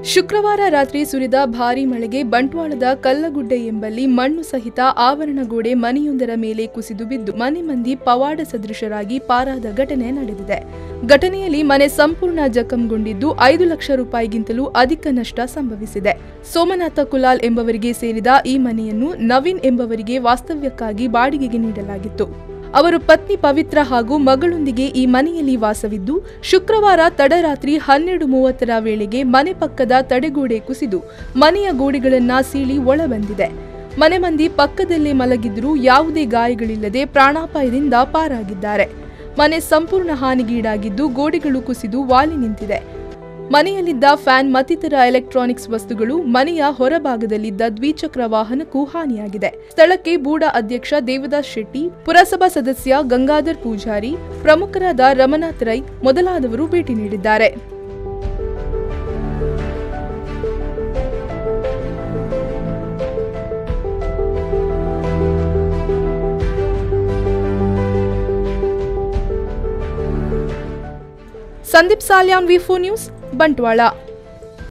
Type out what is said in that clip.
ಶುಕ್ರವಾರ ರಾತ್ರಿ ಸುರಿದ ಭಾರೀ ಮಳೆಗೆ ಬಂಟ್ವಾಳದ ಕಲ್ಲಗುಡ್ಡೆ ಎಂಬಲ್ಲಿ ಮಣ್ಣು ಸಹಿತ ಆವರಣ ಗೋಡೆ ಮನೆಯೊಂದರ ಮೇಲೆ ಕುಸಿದು ಬಿದ್ದು ಮನೆ ಮಂದಿ ಪವಾಡ ಸದೃಶರಾಗಿ ಪಾರಾದ ಘಟನೆ ನಡೆದಿದೆ. ಘಟನೆಯಲ್ಲಿ ಮನೆ ಸಂಪೂರ್ಣ ಜಖಂಗೊಂಡಿದ್ದು 5 ಲಕ್ಷ ರೂಪಾಯಿಗಿಂತಲೂ ಅಧಿಕ ನಷ್ಟ ಸಂಭವಿಸಿದೆ. ಸೋಮನಾಥ ಕುಲಾಲ್ ಎಂಬವರಿಗೆ ಸೇರಿದ ಈ ಮನೆಯನ್ನು ನವೀನ್ ಎಂಬವರಿಗೆ ವಾಸ್ತವ್ಯಕ್ಕಾಗಿ ಬಾಡಿಗೆಗೆ ನೀಡಲಾಗಿತ್ತು. ಅವರು ಪತ್ನಿ ಪವಿತ್ರ ಹಾಗೂ ಮಗಳೊಂದಿಗೆ ಈ ಮನೆಯಲ್ಲಿ ವಾಸವಿದ್ದು, ಶುಕ್ರವಾರ ತಡರಾತ್ರಿ 12:30 ವೇಳೆಗೆ ಮನೆ ಪಕ್ಕದ ತಡೆಗೋಡೆ ಕುಸಿದು ಮನೆಯ ಗೋಡೆಗಳನ್ನ ಸೀಳಿ ಒಳ ಬಂದಿದೆ. ಮನೆ ಮಂದಿ ಪಕ್ಕದಲ್ಲೇ ಮಲಗಿದ್ರೂ ಯಾವುದೇ ಗಾಯಗಳಿಲ್ಲದೆ ಪ್ರಾಣಾಪಾಯದಿಂದ ಪಾರಾಗಿದ್ದಾರೆ. ಮನೆ ಸಂಪೂರ್ಣ ಹಾನಿಗೀಡಾಗಿದ್ದು ಗೋಡೆಗಳು ಕುಸಿದು ವಾಲಿ ನಿಂತಿದೆ. ಮನೆಯಲ್ಲಿದ್ದ ಫ್ಯಾನ್ ಮತ್ತಿತರ ಎಲೆಕ್ಟ್ರಾನಿಕ್ಸ್ ವಸ್ತುಗಳು, ಮನೆಯ ಹೊರಭಾಗದಲ್ಲಿದ್ದ ದ್ವಿಚಕ್ರ ವಾಹನಕ್ಕೂ ಹಾನಿಯಾಗಿದೆ. ಸ್ಥಳಕ್ಕೆ ಬೂಡಾ ಅಧ್ಯಕ್ಷ ದೇವದಾಸ್ ಶೆಟ್ಟಿ, ಪುರಸಭಾ ಸದಸ್ಯ ಗಂಗಾಧರ್ ಪೂಜಾರಿ, ಪ್ರಮುಖರಾದ ರಮನಾಥ್ ರೈ ಮೊದಲಾದವರು ಭೇಟಿ ನೀಡಿದ್ದಾರೆ. ಸಂದೀಪ್ ಸಾಲ್ಯಾನ್, ವಿ4 ನ್ಯೂಸ್, ಬಂಟ್ವಾಳ.